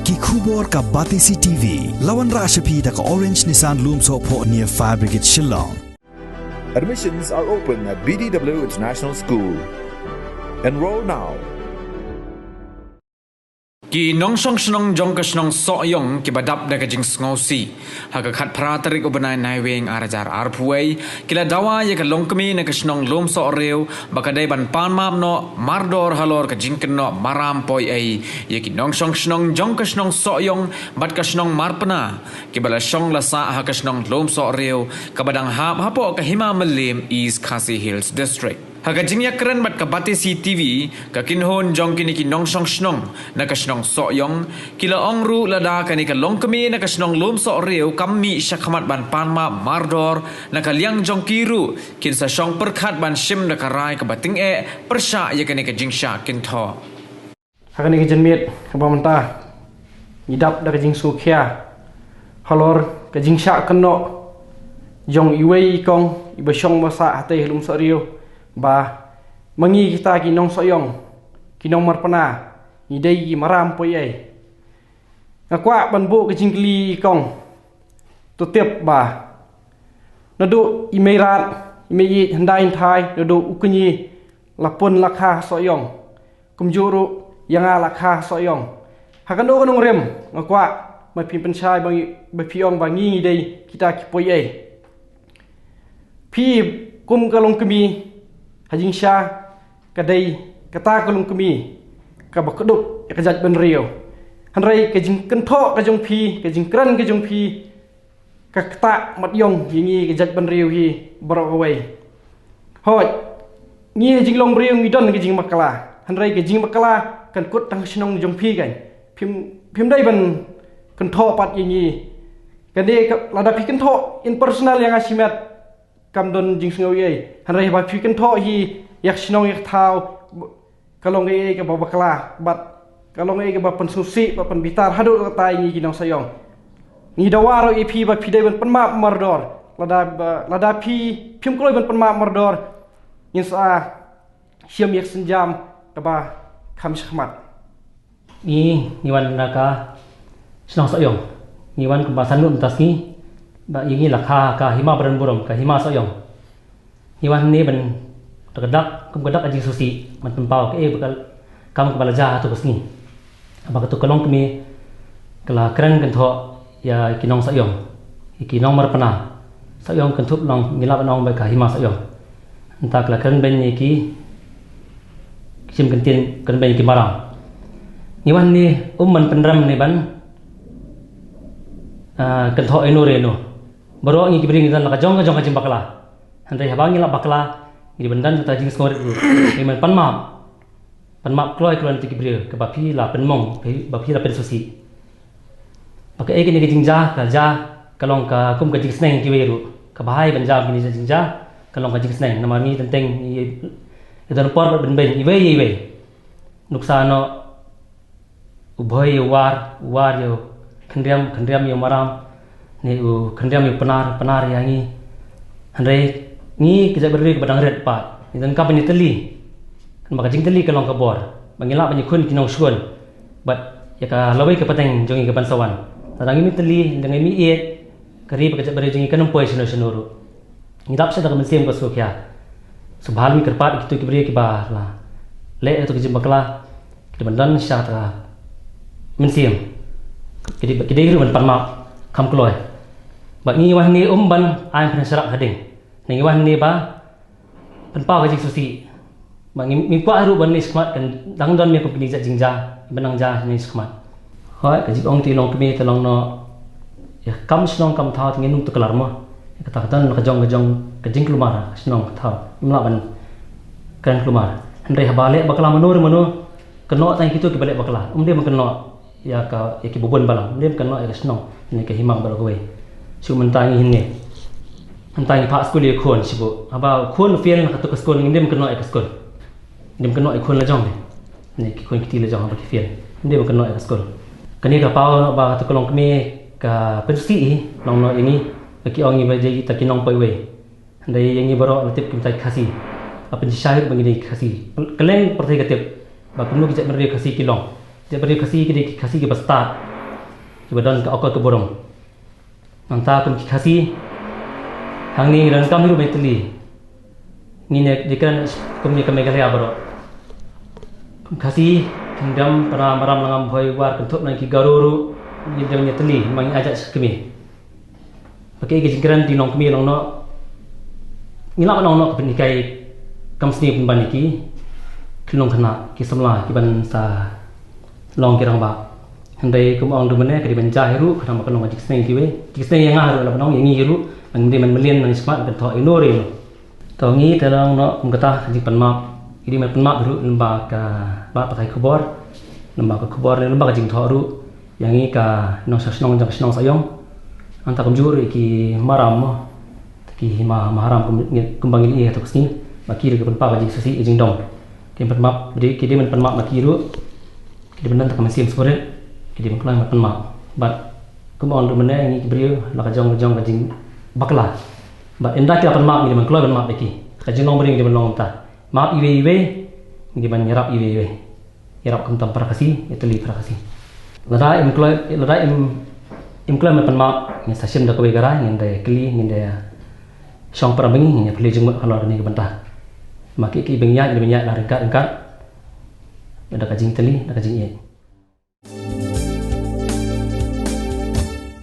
Ki khubor ka Batisi TV. Lawan Rashapi da ka Orange Nissan Lumso po near Fire Brigade Shillong. Admissions are open at BDW International School. Enroll now. Ki nong song snong jong ka snong so yong ki badap da ka jing sngosi ha ka khat phra tarik ubanai nai weng arajar arpuai kila dawa ye ka longkmi na ka snong lom so reu bakadai ban pan map no mardor halor ka jing no maram poi ai ye ki nong song snong jong ka snong so yong bat ka snong marpana ki bala song la sa ha ka snong lom so reu ka badang hap hapo ka hima malim East Khasi Hills District. Haga jingya keren bat ka Batisi TV ka kinhon jong kini ki nong song snong na ka snong so yong kila ongru lada ka ni ka longkami na ka snong lum so reu kami syakhamat ban panma mardor na ka liang jong kiru kin sa song perkhat ban shim na ka rai ka bating persya ya ka ni ka jingsha kin tho haga ni ka jenmit ka bamanta idap da ka jing su khia halor ka jingsha kenno jong iwei kong ibashong masa hate lum so reu ba mangi kita ki nong soyong ki nong marpana ni dei ki maram poi ai ngakwa ban bu ke jingli kong to tiep ba nadu imerat imei handai thai nadu ukni lapun lakha soyong kumjuru yanga lakha soyong hakando kanong rem ngakwa mai pin penchai bang ba piong bangi dei kita ki poi ai pi kum kalong kemi hajing sya kadai kata kalung kemi ka bakduk ka jat ben rio hanrai ka jing kentho ka jong phi ka jing kran ka jong phi ka kata mat yong yingi ka jat ben rio hi baro away hoj ngi jing long rio ngi don ka jing makala hanrai ka jing makala kan kut tang snong jong phi kan phim dai ban kentho pat yingi kade lada phi kentho in personal yang asimat kamdon jing sngoy ai hanrai ba phi kan tho hi yak snong yak thau kalong ai ka babakla bat kalong ai ka ba pensusi ba penbitar hadu ka tai ni kinong sayong ni dawaro i phi ba phi dai ban penmap mardor lada phi phim kloi ban penmap mardor insa siam yak senjam ka ba kham shkhmat ni wan naka snong sayong ni wan ka basanun tasni ba yingi lakha ka hima baran burom ka hima soyong hiwan ni ban tergedak kumgedak aji susi man tempau ke bakal kam kepala jah tu kesni apa tu kalong kemi kala keren kan tho ya kinong soyong kinong marpana soyong kan thup long ngilap nong ba ka hima soyong entah kala keren ben ni ki sim kan tin kan ben ki marang hiwan ni man penram ni ban kan tho eno reno baru ngi kibring dan laka jong ka jim bakla hantai habangi la bakla ngi bendan ta jing skor dulu iman panmap kloi kluan ti kibri ke bapi la penmong bapi la pensusi pakai ege ni jingja ka ja kalong ka kum ka jing sneng ki weru ka bahai banja ni jingja kalong ka jing sneng nama ni tenteng i dan por ben ben i we nuksano ubhoi war yo khandriam yo maram ni khandriam yu penar yang ni handai ni kita beri kepada red pat ni dan kapani teli kan baka jing teli kalong kabor bangila banyi kun kinong suan bat ya ka lawai ke pateng jongi ke pansawan tadang ini teli dengan mi e kari baka beri jongi kanong poi senuru ni dap sa daga mensim ko sokya subhal mi kerpat gitu kibri ki ba la le itu ke jimbakla ke bandan sya ta mensim kidi hiru ban panma kam kloi bak ni wan ni ban ai phan sarak hading ni wan ni ba penpau ka jing susi bak mi kwa ru ban ni skmat kan dang don mi ko pini jingja benang ja ni skmat hoi ka jing ong ti long kemi telong no ya kam snong kam thau ngin tu kelar mo ka ta dan ka jong ka jing klumar snong thau imla ban kan klumar handai habale bakla manur keno tang kitu ki balik bakla dia keno ya ka ki bobon balang dia keno ya snong ni ka himang bal gowe su mentangi hinne mentangi pak skul ye khon sibu aba khon fiel ka to skul ngim keno ek skul ndim keno ek khon la jong ni ki khon kiti la jong ba ki fiel ndim keno ek skul kani ka pau ba to kolong kemi ka pensi long no ini ki ongi ba je ta kinong poi we ndai yangi baro latip kim tai khasi apa syahid bagi khasi keleng pertai katip ba kumno ki jak beri khasi kilong jak beri khasi ki khasi ki basta Ibadan ke okor ke borong. Anta kum kasih hang ni ran kam hiru metli. Ni ne dikan kum ni kami kali abro. Kum kasih tingdam para maram langam boy war kentuk nang ki garuru ni jang nyetli mang ajak kami. Pakai ke jingkran di nong kami long no. Ngilak nong no kepenikai kam sni pun baniki. Kilong kena ki semla ki ban sa long kirang ba. Handai kum ong du mene ke di bencah hiru kana makan ngajik sneng kiwe. Jik sneng yang haru la banong yang hiru nang di man melian man ismat kan tho inori. To ngi terang no kum kata jik panmap. Idi man panmap hiru lemba ka ba pakai kubor. Lemba ka kubor ni lemba ka jing tho ru. Yang ngi ka nong sasnong jang snong sayong. Anta kum juri ki maram mo. Ki maharam kum bangili to kesni. Baki ke panpa ka jik sasi jing dong. Ki panmap beri ki di man panmap makiru. Ki benan tak mesim sore. Jadi mengklaim makan mak, but kumon tu mana ini kibrio, nak jong kajing bakla, but indah kita mak ini mengklaim mak lagi, kajing long bering di belong ta, mak iwe, ini ban nyerap iwe, nyerap kentam prakasi, itu li prakasi. Ladai imklaim makan mak, ini stasiun dah kau begarai, ini dah keli, ini dah song perabeng, ini beli jenggot kalau ini kebentah, mak iki benyak lah ringkat, ada kajing teli, ada kajing iye.